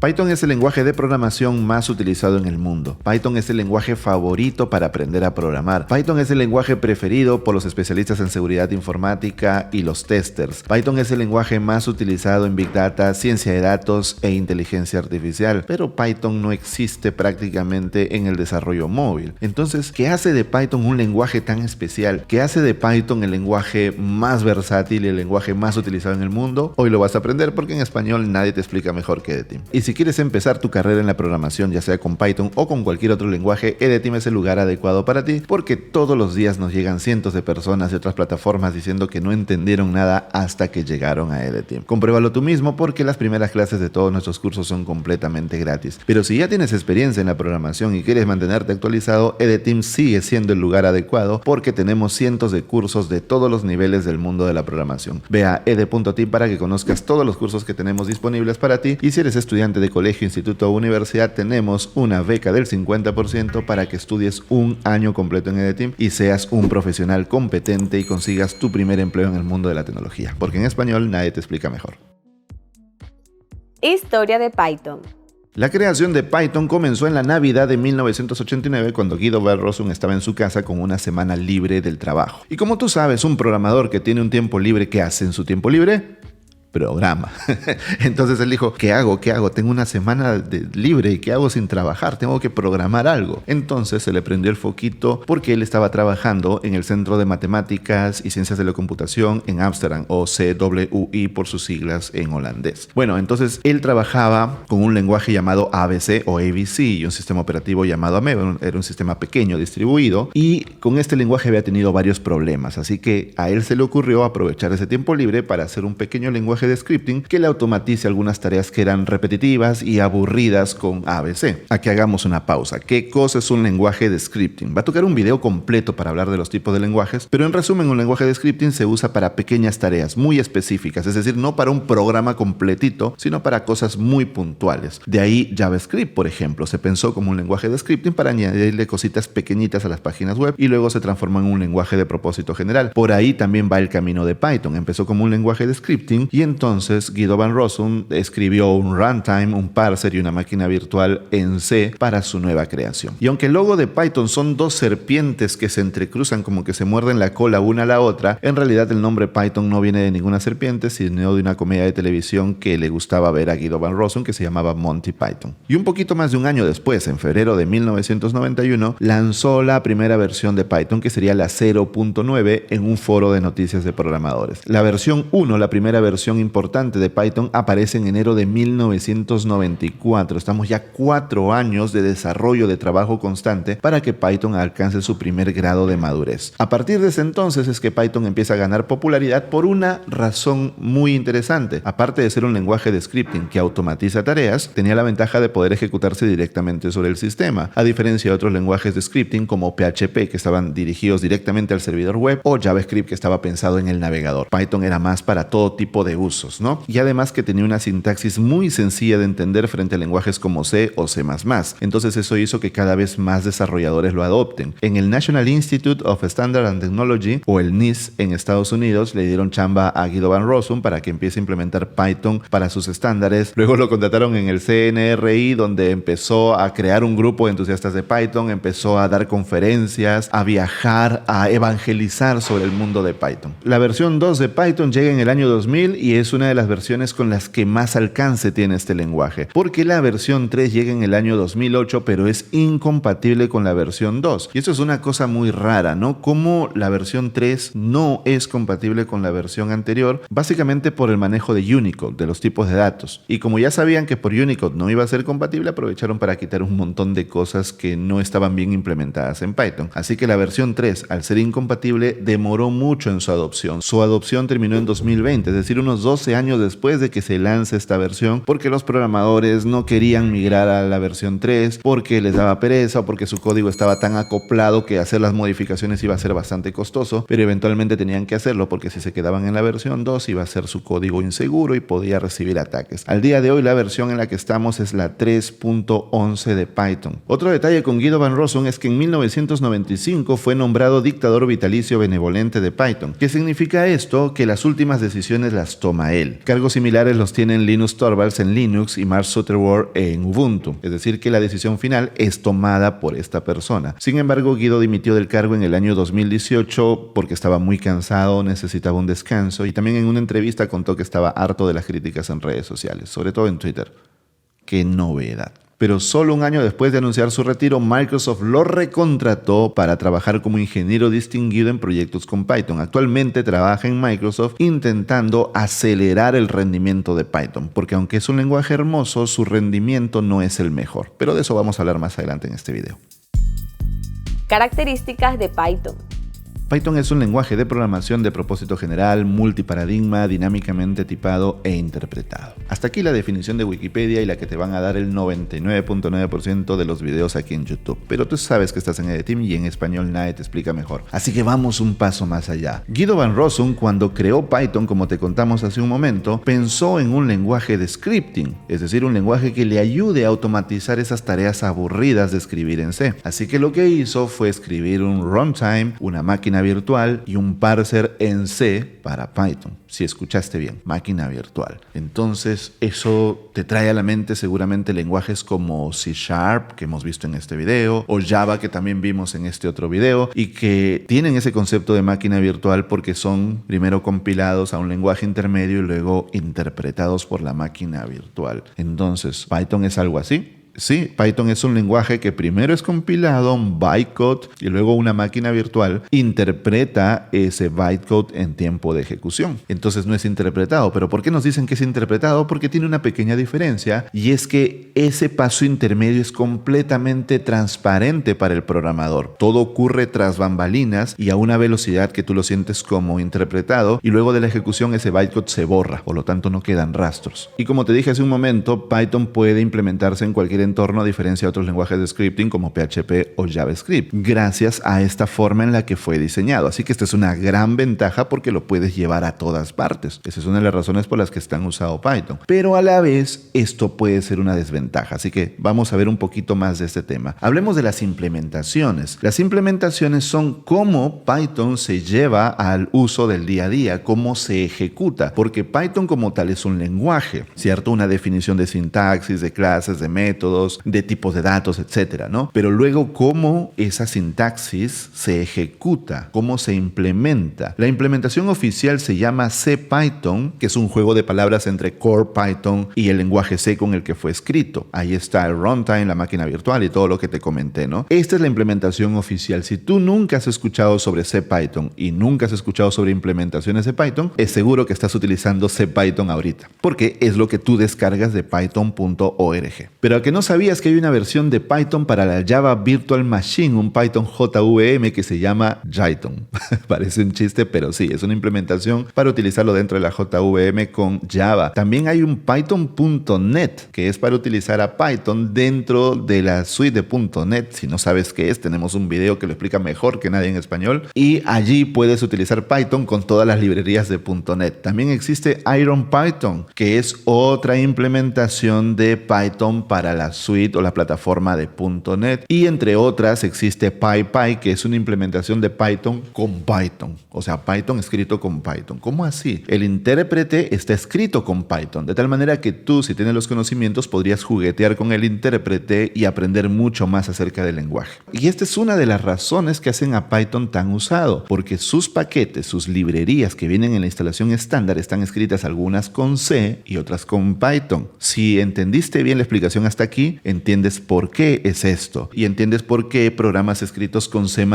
Python es el lenguaje de programación más utilizado en el mundo. Python es el lenguaje favorito para aprender a programar. Python es el lenguaje preferido por los especialistas en seguridad informática y los testers. Python es el lenguaje más utilizado en Big Data, ciencia de datos e inteligencia artificial. Pero Python no existe prácticamente en el desarrollo móvil. Entonces, ¿qué hace de Python un lenguaje tan especial? ¿Qué hace de Python el lenguaje más versátil y el lenguaje más utilizado en el mundo? Hoy lo vas a aprender porque en español nadie te explica mejor que Edeteam. Y si quieres empezar tu carrera en la programación, ya sea con Python o con cualquier otro lenguaje, Edeteam es el lugar adecuado para ti, porque todos los días nos llegan cientos de personas de otras plataformas diciendo que no entendieron nada hasta que llegaron a Edeteam. Compruébalo tú mismo porque las primeras clases de todos nuestros cursos son completamente gratis. Pero si ya tienes experiencia en la programación y quieres mantenerte actualizado, Edeteam sigue siendo el lugar adecuado porque tenemos cientos de cursos de todos los niveles del mundo de la programación. Ve a ede.team para que conozcas todos los cursos que tenemos disponibles para ti, y si eres estudiante de colegio, instituto o universidad, tenemos una beca del 50% para que estudies un año completo en Edeteam y seas un profesional competente y consigas tu primer empleo en el mundo de la tecnología, porque en español nadie te explica mejor. Historia de Python. La creación de Python comenzó en la Navidad de 1989 cuando Guido Van Rossum estaba en su casa con una semana libre del trabajo. Y como tú sabes, un programador que tiene un tiempo libre, ¿qué hace en su tiempo libre? Programa. Entonces él dijo, ¿qué hago? Tengo una semana libre y ¿qué hago sin trabajar? Tengo que programar algo. Entonces se le prendió el foquito porque él estaba trabajando en el Centro de Matemáticas y Ciencias de la Computación en Ámsterdam, o CWI por sus siglas en holandés. Bueno, entonces él trabajaba con un lenguaje llamado ABC o ABC y un sistema operativo llamado Ameba. Era un sistema pequeño distribuido y con este lenguaje había tenido varios problemas, así que a él se le ocurrió aprovechar ese tiempo libre para hacer un pequeño lenguaje de scripting que le automatice algunas tareas que eran repetitivas y aburridas con ABC. Aquí hagamos una pausa. ¿Qué cosa es un lenguaje de scripting? Va a tocar un video completo para hablar de los tipos de lenguajes, pero en resumen, un lenguaje de scripting se usa para pequeñas tareas muy específicas, es decir, no para un programa completito, sino para cosas muy puntuales. De ahí JavaScript, por ejemplo, se pensó como un lenguaje de scripting para añadirle cositas pequeñitas a las páginas web y luego se transformó en un lenguaje de propósito general. Por ahí también va el camino de Python. Empezó como un lenguaje de scripting y entonces Guido Van Rossum escribió un runtime, un parser y una máquina virtual en C para su nueva creación. Y aunque el logo de Python son dos serpientes que se entrecruzan como que se muerden la cola una a la otra, en realidad el nombre Python no viene de ninguna serpiente, sino de una comedia de televisión que le gustaba ver a Guido Van Rossum que se llamaba Monty Python. Y un poquito más de un año después, en febrero de 1991, lanzó la primera versión de Python, que sería la 0.9, en un foro de noticias de programadores. La versión 1, la primera versión importante de Python, aparece en enero de 1994. Estamos ya 4 años de desarrollo de trabajo constante para que Python alcance su primer grado de madurez. A partir de ese entonces es que Python empieza a ganar popularidad por una razón muy interesante. Aparte de ser un lenguaje de scripting que automatiza tareas, tenía la ventaja de poder ejecutarse directamente sobre el sistema, a diferencia de otros lenguajes de scripting como PHP, que estaban dirigidos directamente al servidor web, o JavaScript, que estaba pensado en el navegador. Python era más para todo tipo de usos, ¿no? Y además que tenía una sintaxis muy sencilla de entender frente a lenguajes como C o C++. Entonces eso hizo que cada vez más desarrolladores lo adopten. En el National Institute of Standards and Technology, o el NIST en Estados Unidos, le dieron chamba a Guido Van Rossum para que empiece a implementar Python para sus estándares. Luego lo contrataron en el CNRI, donde empezó a crear un grupo de entusiastas de Python, empezó a dar conferencias, a viajar, a evangelizar sobre el mundo de Python. La versión 2 de Python llega en el año 2000 y es una de las versiones con las que más alcance tiene este lenguaje, porque la versión 3 llega en el año 2008, pero es incompatible con la versión 2. Y eso es una cosa muy rara, ¿no? Como la versión 3 no es compatible con la versión anterior, básicamente por el manejo de Unicode, de los tipos de datos. Y como ya sabían que por Unicode no iba a ser compatible, aprovecharon para quitar un montón de cosas que no estaban bien implementadas en Python. Así que la versión 3, al ser incompatible, demoró mucho en su adopción. Su adopción terminó en 2020, es decir, unos 12 años después de que se lance esta versión, porque los programadores no querían migrar a la versión 3, porque les daba pereza o porque su código estaba tan acoplado que hacer las modificaciones iba a ser bastante costoso, pero eventualmente tenían que hacerlo porque si se quedaban en la versión 2 iba a ser su código inseguro y podía recibir ataques. Al día de hoy la versión en la que estamos es la 3.11 de Python. Otro detalle con Guido Van Rossum es que en 1995 fue nombrado dictador vitalicio benevolente de Python. ¿Qué significa esto? Que las últimas decisiones las toma Samael. Cargos similares los tienen Linus Torvalds en Linux y Mark Sutherland en Ubuntu, es decir que la decisión final es tomada por esta persona. Sin embargo, Guido dimitió del cargo en el año 2018 porque estaba muy cansado, necesitaba un descanso y también en una entrevista contó que estaba harto de las críticas en redes sociales, sobre todo en Twitter. ¡Qué novedad! Pero solo un año después de anunciar su retiro, Microsoft lo recontrató para trabajar como ingeniero distinguido en proyectos con Python. Actualmente trabaja en Microsoft intentando acelerar el rendimiento de Python, porque aunque es un lenguaje hermoso, su rendimiento no es el mejor. Pero de eso vamos a hablar más adelante en este video. Características de Python. Python es un lenguaje de programación de propósito general, multiparadigma, dinámicamente tipado e interpretado. Hasta aquí la definición de Wikipedia y la que te van a dar el 99.9% de los videos aquí en YouTube. Pero tú sabes que estás en EDTeam y en español nadie te explica mejor. Así que vamos un paso más allá. Guido van Rossum, cuando creó Python, como te contamos hace un momento, pensó en un lenguaje de scripting, es decir, un lenguaje que le ayude a automatizar esas tareas aburridas de escribir en C. Así que lo que hizo fue escribir un runtime, una máquina virtual y un parser en C para Python. Si escuchaste bien, máquina virtual. Entonces eso te trae a la mente seguramente lenguajes como C#, que hemos visto en este video, o Java, que también vimos en este otro video, y que tienen ese concepto de máquina virtual porque son primero compilados a un lenguaje intermedio y luego interpretados por la máquina virtual. Entonces, ¿Python es algo así? Sí, Python es un lenguaje que primero es compilado a un bytecode y luego una máquina virtual interpreta ese bytecode en tiempo de ejecución. Entonces no es interpretado. ¿Pero por qué nos dicen que es interpretado? Porque tiene una pequeña diferencia y es que ese paso intermedio es completamente transparente para el programador. Todo ocurre tras bambalinas y a una velocidad que tú lo sientes como interpretado y luego de la ejecución ese bytecode se borra, por lo tanto no quedan rastros. Y como te dije hace un momento, Python puede implementarse en cualquier entorno a diferencia de otros lenguajes de scripting como PHP o JavaScript, gracias a esta forma en la que fue diseñado. Así que esta es una gran ventaja porque lo puedes llevar a todas partes. Esa es una de las razones por las que están usando Python. Pero a la vez, esto puede ser una desventaja. Así que vamos a ver un poquito más de este tema. Hablemos de las implementaciones. Las implementaciones son cómo Python se lleva al uso del día a día, cómo se ejecuta, porque Python como tal es un lenguaje, ¿cierto? Una definición de sintaxis, de clases, de métodos, de tipos de datos, etcétera, ¿no? Pero luego, ¿cómo esa sintaxis se ejecuta? ¿Cómo se implementa? La implementación oficial se llama CPython, que es un juego de palabras entre Core Python y el lenguaje C con el que fue escrito. Ahí está el runtime, la máquina virtual y todo lo que te comenté, ¿no? Esta es la implementación oficial. Si tú nunca has escuchado sobre CPython y nunca has escuchado sobre implementaciones de Python, es seguro que estás utilizando CPython ahorita, porque es lo que tú descargas de python.org. Pero a que no sabías que hay una versión de Python para la Java Virtual Machine, un Python JVM que se llama Jython. Parece un chiste, pero sí, es una implementación para utilizarlo dentro de la JVM con Java. También hay un Python.net, que es para utilizar a Python dentro de la suite de .NET. Si no sabes qué es, tenemos un video que lo explica mejor que nadie en español. Y allí puedes utilizar Python con todas las librerías de .NET. También existe IronPython, que es otra implementación de Python para la suite o la plataforma de .NET, y entre otras existe PyPy, que es una implementación de Python con Python, o sea, Python escrito con Python. ¿Cómo así? El intérprete está escrito con Python, de tal manera que tú, si tienes los conocimientos, podrías juguetear con el intérprete y aprender mucho más acerca del lenguaje. Y esta es una de las razones que hacen a Python tan usado, porque sus paquetes, sus librerías que vienen en la instalación estándar están escritas algunas con C y otras con Python. Si entendiste bien la explicación hasta aquí, entiendes por qué es esto y entiendes por qué programas escritos con C++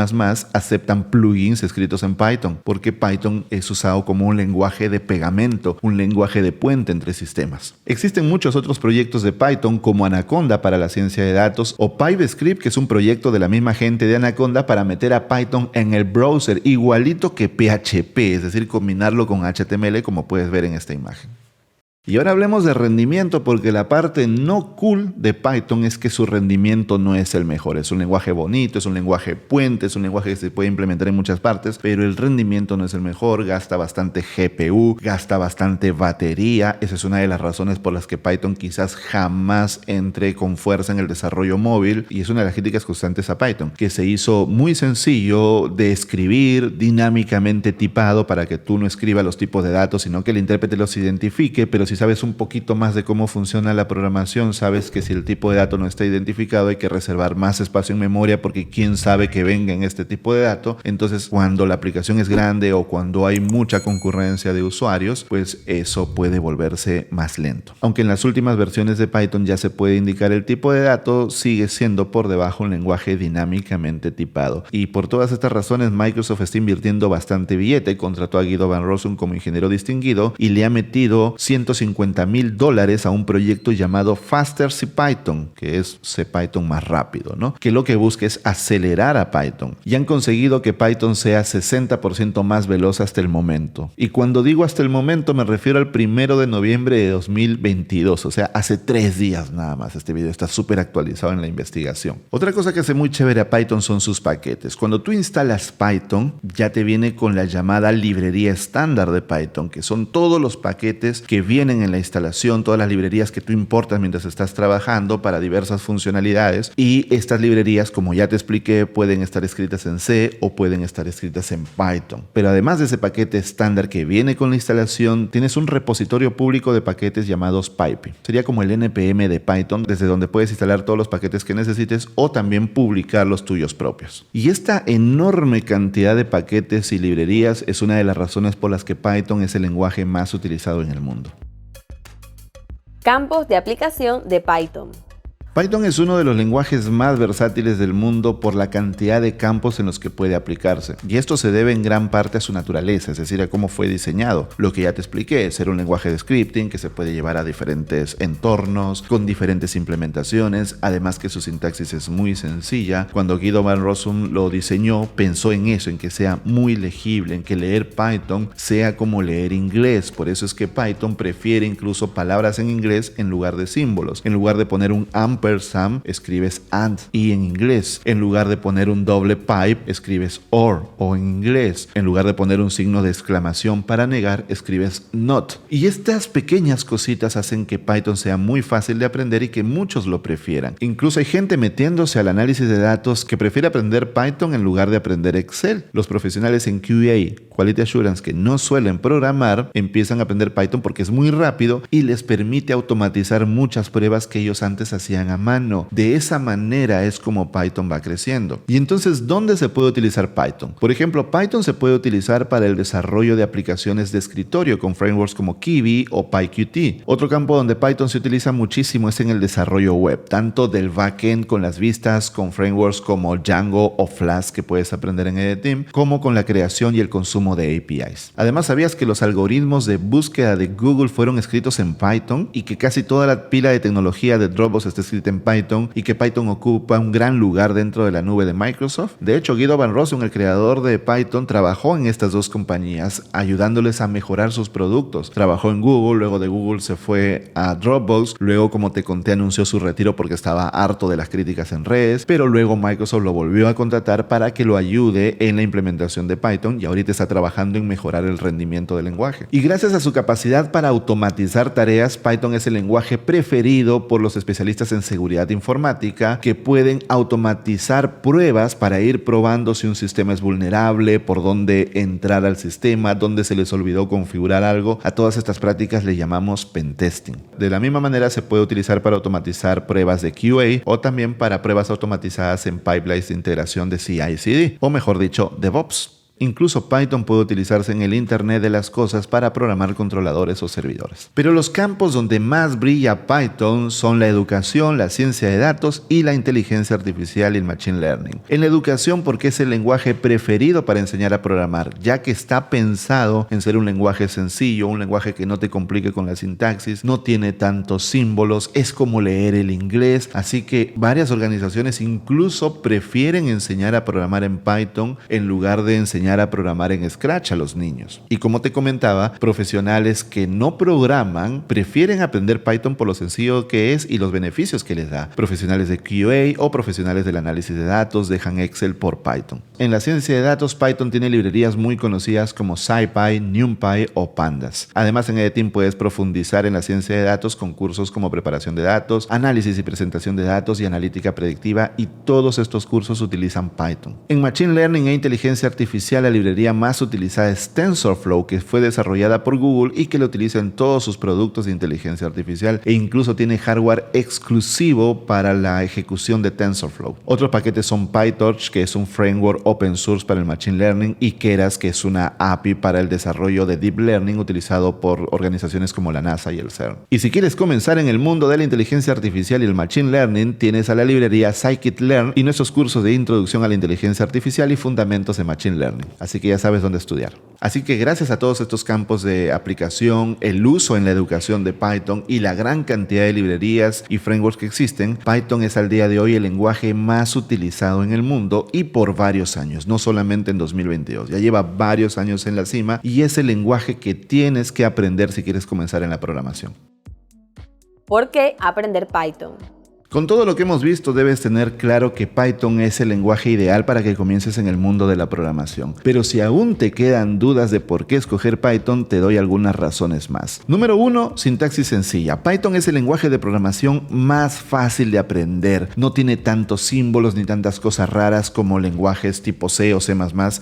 aceptan plugins escritos en Python, porque Python es usado como un lenguaje de pegamento, un lenguaje de puente entre sistemas. Existen muchos otros proyectos de Python como Anaconda para la ciencia de datos o PyBScript, que es un proyecto de la misma gente de Anaconda para meter a Python en el browser, igualito que PHP, es decir, combinarlo con HTML como puedes ver en esta imagen. Y ahora hablemos de rendimiento, porque la parte no cool de Python es que su rendimiento no es el mejor. Es un lenguaje bonito, es un lenguaje puente, es un lenguaje que se puede implementar en muchas partes, pero el rendimiento no es el mejor, gasta bastante GPU, gasta bastante batería. Esa es una de las razones por las que Python quizás jamás entre con fuerza en el desarrollo móvil, y es una de las críticas constantes a Python, que se hizo muy sencillo de escribir, dinámicamente tipado para que tú no escribas los tipos de datos, sino que el intérprete los identifique, pero si sabes un poquito más de cómo funciona la programación, sabes que si el tipo de dato no está identificado hay que reservar más espacio en memoria, porque quién sabe que venga en este tipo de dato. Entonces, cuando la aplicación es grande o cuando hay mucha concurrencia de usuarios, pues eso puede volverse más lento. Aunque en las últimas versiones de Python ya se puede indicar el tipo de dato, sigue siendo por debajo un lenguaje dinámicamente tipado. Y por todas estas razones, Microsoft está invirtiendo bastante billete, contrató a Guido Van Rossum como ingeniero distinguido y le ha metido $150,000 a un proyecto llamado Faster CPython, que es CPython más rápido, ¿no? Que lo que busca es acelerar a Python. Y han conseguido que Python sea 60% más veloz hasta el momento. Y cuando digo hasta el momento me refiero al 1 de noviembre de 2022, o sea, hace 3 días nada más. Este video está súper actualizado en la investigación. Otra cosa que hace muy chévere a Python son sus paquetes. Cuando tú instalas Python, ya te viene con la llamada librería estándar de Python, que son todos los paquetes que vienen en la instalación, todas las librerías que tú importas mientras estás trabajando para diversas funcionalidades. Y estas librerías, como ya te expliqué, pueden estar escritas en C o pueden estar escritas en Python. Pero además de ese paquete estándar que viene con la instalación, tienes un repositorio público de paquetes llamados Pipey. Sería como el NPM de Python, desde donde puedes instalar todos los paquetes que necesites o también publicar los tuyos propios. Y esta enorme cantidad de paquetes y librerías es una de las razones por las que Python es el lenguaje más utilizado en el mundo. Campos de aplicación de Python. Python es uno de los lenguajes más versátiles del mundo por la cantidad de campos en los que puede aplicarse. Y esto se debe en gran parte a su naturaleza, es decir, a cómo fue diseñado. Lo que ya te expliqué, ser un lenguaje de scripting que se puede llevar a diferentes entornos, con diferentes implementaciones, además que su sintaxis es muy sencilla. Cuando Guido Van Rossum lo diseñó, pensó en eso, en que sea muy legible, en que leer Python sea como leer inglés. Por eso es que Python prefiere incluso palabras en inglés en lugar de símbolos. En lugar de poner un ampersand, escribes and, y en inglés, en lugar de poner un doble pipe, escribes or, o en inglés, en lugar de poner un signo de exclamación para negar, escribes not. Y estas pequeñas cositas hacen que Python sea muy fácil de aprender y que muchos lo prefieran. Incluso hay gente metiéndose al análisis de datos que prefiere aprender Python en lugar de aprender Excel. Los profesionales en QA, Quality Assurance, que no suelen programar, empiezan a aprender Python porque es muy rápido y les permite automatizar muchas pruebas que ellos antes hacían a mano. De esa manera es como Python va creciendo. Y entonces, ¿dónde se puede utilizar Python? Por ejemplo, Python se puede utilizar para el desarrollo de aplicaciones de escritorio con frameworks como Kivy o PyQt. Otro campo donde Python se utiliza muchísimo es en el desarrollo web, tanto del backend con las vistas, con frameworks como Django o Flask que puedes aprender en EDTeam, como con la creación y el consumo de APIs. Además, ¿sabías que los algoritmos de búsqueda de Google fueron escritos en Python y que casi toda la pila de tecnología de Dropbox está escrita en Python y que Python ocupa un gran lugar dentro de la nube de Microsoft? De hecho, Guido Van Rossum, el creador de Python, trabajó en estas dos compañías ayudándoles a mejorar sus productos. Trabajó en Google, luego de Google se fue a Dropbox, luego, como te conté, anunció su retiro porque estaba harto de las críticas en redes, pero luego Microsoft lo volvió a contratar para que lo ayude en la implementación de Python y ahorita está trabajando en mejorar el rendimiento del lenguaje. Y gracias a su capacidad para automatizar tareas, Python es el lenguaje preferido por los especialistas en seguridad informática, que pueden automatizar pruebas para ir probando si un sistema es vulnerable, por dónde entrar al sistema, dónde se les olvidó configurar algo. A todas estas prácticas le llamamos pentesting. De la misma manera se puede utilizar para automatizar pruebas de QA o también para pruebas automatizadas en pipelines de integración de CI/CD, o mejor dicho, DevOps. Incluso Python puede utilizarse en el Internet de las cosas para programar controladores o servidores. Pero los campos donde más brilla Python son la educación, la ciencia de datos y la inteligencia artificial y el machine learning. En la educación, porque es el lenguaje preferido para enseñar a programar, ya que está pensado en ser un lenguaje sencillo, un lenguaje que no te complique con la sintaxis, no tiene tantos símbolos, es como leer el inglés, así que varias organizaciones incluso prefieren enseñar a programar en Python en lugar de enseñar enseñar a programar en Scratch a los niños. Y como te comentaba, profesionales que no programan prefieren aprender Python por lo sencillo que es y los beneficios que les da. Profesionales de QA o profesionales del análisis de datos dejan Excel por Python. En la ciencia de datos, Python tiene librerías muy conocidas como SciPy, NumPy o Pandas. Además, en EDTeam puedes profundizar en la ciencia de datos con cursos como preparación de datos, análisis y presentación de datos y analítica predictiva, y todos estos cursos utilizan Python. En Machine Learning e inteligencia artificial, la librería más utilizada es TensorFlow, que fue desarrollada por Google y que lo utiliza en todos sus productos de inteligencia artificial e incluso tiene hardware exclusivo para la ejecución de TensorFlow. Otros paquetes son PyTorch, que es un framework open source para el Machine Learning, y Keras, que es una API para el desarrollo de Deep Learning utilizado por organizaciones como la NASA y el CERN. Y si quieres comenzar en el mundo de la inteligencia artificial y el Machine Learning, tienes a la librería Scikit-Learn y nuestros cursos de introducción a la inteligencia artificial y fundamentos de Machine Learning. Así que ya sabes dónde estudiar. Así que gracias a todos estos campos de aplicación, el uso en la educación de Python y la gran cantidad de librerías y frameworks que existen, Python es al día de hoy el lenguaje más utilizado en el mundo y por varios años, no solamente en 2022. Ya lleva varios años en la cima y es el lenguaje que tienes que aprender si quieres comenzar en la programación. ¿Por qué aprender Python? Con todo lo que hemos visto, debes tener claro que Python es el lenguaje ideal para que comiences en el mundo de la programación. Pero si aún te quedan dudas de por qué escoger Python, te doy algunas razones más. Número 1, sintaxis sencilla. Python es el lenguaje de programación más fácil de aprender. No tiene tantos símbolos ni tantas cosas raras como lenguajes tipo C o C++,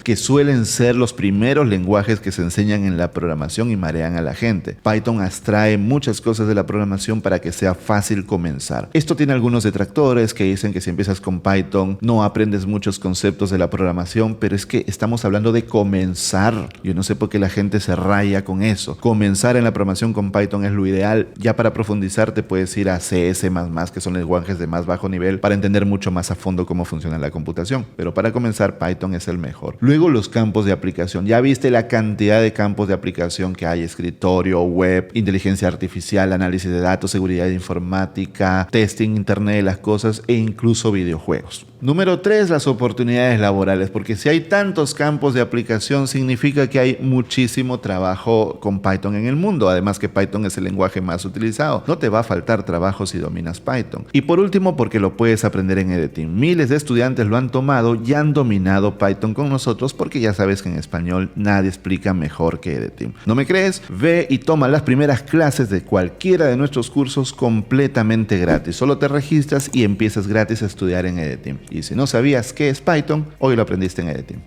que suelen ser los primeros lenguajes que se enseñan en la programación y marean a la gente. Python abstrae muchas cosas de la programación para que sea fácil comenzar. Esto tiene algunos detractores que dicen que si empiezas con Python no aprendes muchos conceptos de la programación, pero es que estamos hablando de comenzar. Yo no sé por qué la gente se raya con eso. Comenzar en la programación con Python es lo ideal. Ya para profundizar te puedes ir a C, C++, que son lenguajes de más bajo nivel, para entender mucho más a fondo cómo funciona la computación. Pero para comenzar, Python es el mejor. Luego, los campos de aplicación. Ya viste la cantidad de campos de aplicación que hay: escritorio, web, inteligencia artificial, análisis de datos, seguridad informática, testing, Internet de las cosas e incluso videojuegos. Número 3, las oportunidades laborales, porque si hay tantos campos de aplicación significa que hay muchísimo trabajo con Python en el mundo, además que Python es el lenguaje más utilizado. No te va a faltar trabajo si dominas Python. Y por último, porque lo puedes aprender en EDTeam. Miles de estudiantes lo han tomado y han dominado Python con nosotros, porque ya sabes que en español nadie explica mejor que EDTeam. ¿No me crees? Ve y toma las primeras clases de cualquiera de nuestros cursos completamente gratis. Solo te registras y empiezas gratis a estudiar en EDTeam. Y si no sabías qué es Python, hoy lo aprendiste en EDTeam.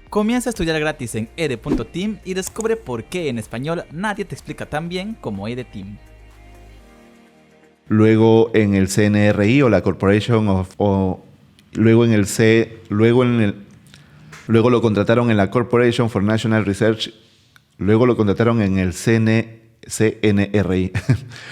Comienza a estudiar gratis en ed.team y descubre por qué en español nadie te explica tan bien como EDTeam. Luego en el CNRI o la Corporation of... luego lo contrataron en la Corporation for National Research. Luego lo contrataron en el CNRI.